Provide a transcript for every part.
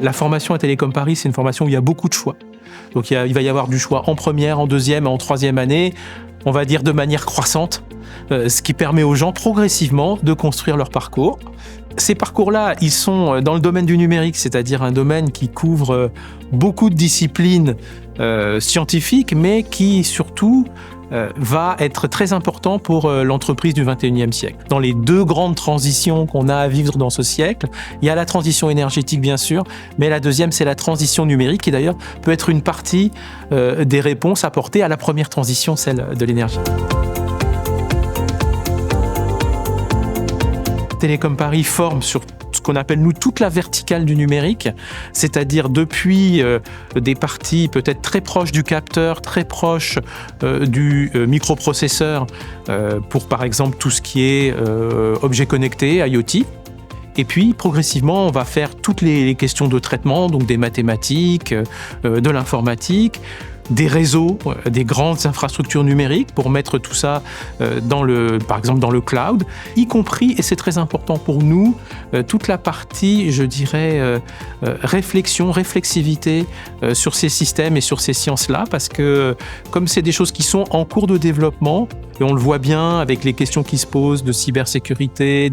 La formation à Télécom Paris, c'est une formation où il y a beaucoup de choix. Donc il va y avoir du choix en première, en deuxième et en troisième année, on va dire de manière croissante, ce qui permet aux gens progressivement de construire leur parcours. Ces parcours-là, ils sont dans le domaine du numérique, c'est-à-dire un domaine qui couvre beaucoup de disciplines scientifiques, mais qui surtout va être très important pour l'entreprise du XXIe siècle. Dans les deux grandes transitions qu'on a à vivre dans ce siècle, il y a la transition énergétique bien sûr, mais la deuxième c'est la transition numérique qui d'ailleurs peut être une partie des réponses apportées à la première transition, celle de l'énergie. Télécom Paris forme sur ce qu'on appelle nous toute la verticale du numérique, c'est-à-dire depuis des parties peut-être très proches du capteur, très proches du microprocesseur pour par exemple tout ce qui est objets connectés, IoT. Et puis, progressivement, on va faire toutes les questions de traitement, donc des mathématiques, de l'informatique, des réseaux, des grandes infrastructures numériques pour mettre tout ça par exemple dans le cloud, y compris, et c'est très important pour nous, toute la partie, je dirais, réflexivité sur ces systèmes et sur ces sciences-là, parce que comme c'est des choses qui sont en cours de développement, et on le voit bien avec les questions qui se posent de cybersécurité,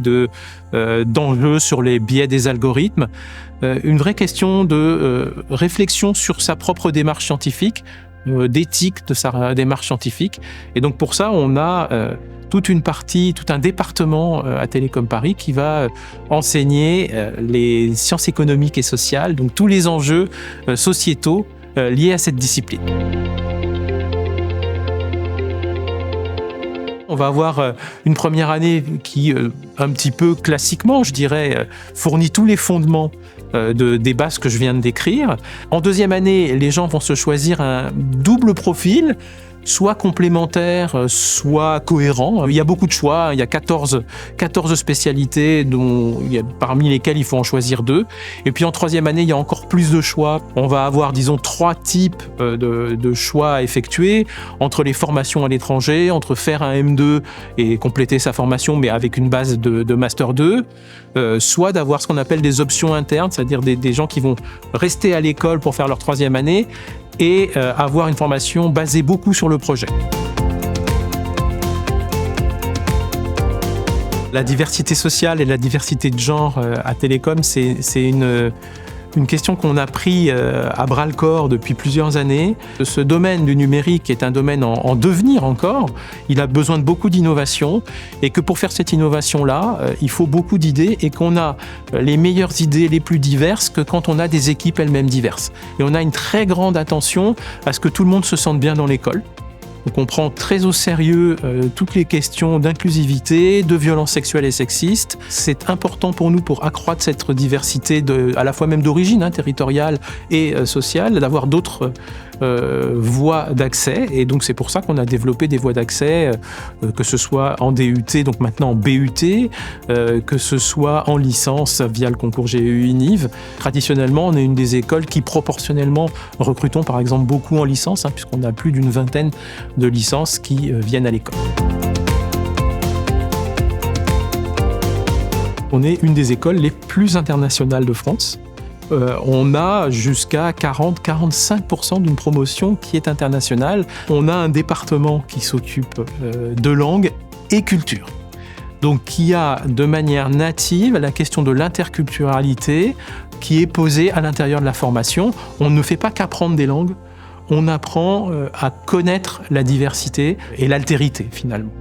d'enjeux sur les biais des algorithmes, une vraie question de réflexion sur sa propre démarche scientifique, d'éthique de sa démarche scientifique. Et donc pour ça, on a toute une partie, tout un département à Télécom Paris qui va enseigner les sciences économiques et sociales, donc tous les enjeux sociétaux liés à cette discipline. On va avoir une première année qui, un petit peu classiquement, je dirais, fournit tous les fondements des bases que je viens de décrire. En deuxième année, les gens vont se choisir un double profil, soit complémentaire, soit cohérent. Il y a beaucoup de choix, il y a 14 spécialités parmi lesquelles il faut en choisir 2. Et puis en troisième année, il y a encore plus de choix. On va avoir, disons, 3 types de choix à effectuer entre les formations à l'étranger, entre faire un M2 et compléter sa formation, mais avec une base de Master 2, soit d'avoir ce qu'on appelle des options internes, c'est-à-dire des gens qui vont rester à l'école pour faire leur troisième année, et avoir une formation basée beaucoup sur le projet. La diversité sociale et la diversité de genre à Télécom, c'est une question qu'on a pris à bras-le-corps depuis plusieurs années. Ce domaine du numérique est un domaine en devenir encore. Il a besoin de beaucoup d'innovation et que pour faire cette innovation-là, il faut beaucoup d'idées et qu'on a les meilleures idées les plus diverses que quand on a des équipes elles-mêmes diverses. Et on a une très grande attention à ce que tout le monde se sente bien dans l'école. Donc on prend très au sérieux toutes les questions d'inclusivité, de violences sexuelles et sexistes. C'est important pour nous pour accroître cette diversité à la fois même d'origine territoriale et sociale, d'avoir d'autres voies d'accès. Et donc c'est pour ça qu'on a développé des voies d'accès, que ce soit en DUT, donc maintenant en BUT, que ce soit en licence via le concours GEU-INIV. Traditionnellement, on est une des écoles qui proportionnellement recrutons par exemple beaucoup en licence, puisqu'on a plus d'une vingtaine de licences qui viennent à l'école. On est une des écoles les plus internationales de France. On a jusqu'à 40-45% d'une promotion qui est internationale. On a un département qui s'occupe de langue et culture. Donc qui a de manière native la question de l'interculturalité qui est posée à l'intérieur de la formation. On ne fait pas qu'apprendre des langues, on apprend à connaître la diversité et l'altérité finalement.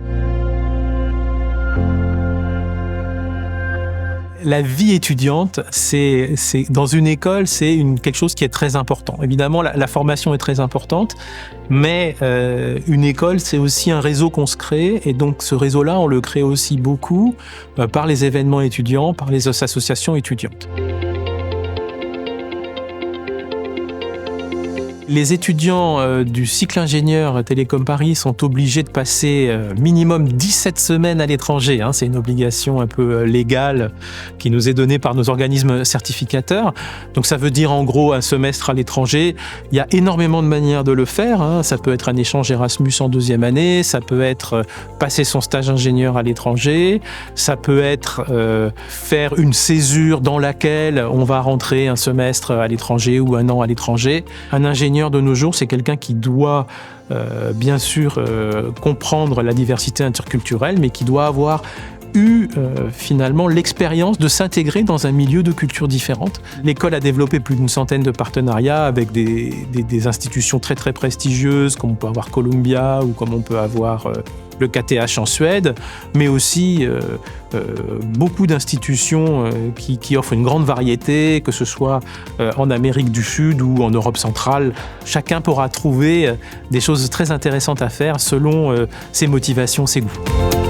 La vie étudiante, c'est dans une école, c'est quelque chose qui est très important. Évidemment, la formation est très importante, mais une école, c'est aussi un réseau qu'on se crée. Et donc, ce réseau-là, on le crée aussi beaucoup par les événements étudiants, par les associations étudiantes. Les étudiants du cycle ingénieur Télécom Paris sont obligés de passer minimum 17 semaines à l'étranger. C'est une obligation un peu légale qui nous est donnée par nos organismes certificateurs. Donc ça veut dire en gros un semestre à l'étranger. Il y a énormément de manières de le faire. Ça peut être un échange Erasmus en 2e année, ça peut être passer son stage ingénieur à l'étranger, ça peut être faire une césure dans laquelle on va rentrer un semestre à l'étranger ou un an à l'étranger. Un ingénieur de nos jours, c'est quelqu'un qui doit bien sûr comprendre la diversité interculturelle, mais qui doit avoir eu finalement l'expérience de s'intégrer dans un milieu de cultures différentes. L'école a développé plus d'une centaine de partenariats avec des institutions très très prestigieuses, comme on peut avoir Columbia ou comme on peut avoir le KTH en Suède, mais aussi beaucoup d'institutions qui offrent une grande variété, que ce soit en Amérique du Sud ou en Europe centrale. Chacun pourra trouver des choses très intéressantes à faire selon ses motivations, ses goûts.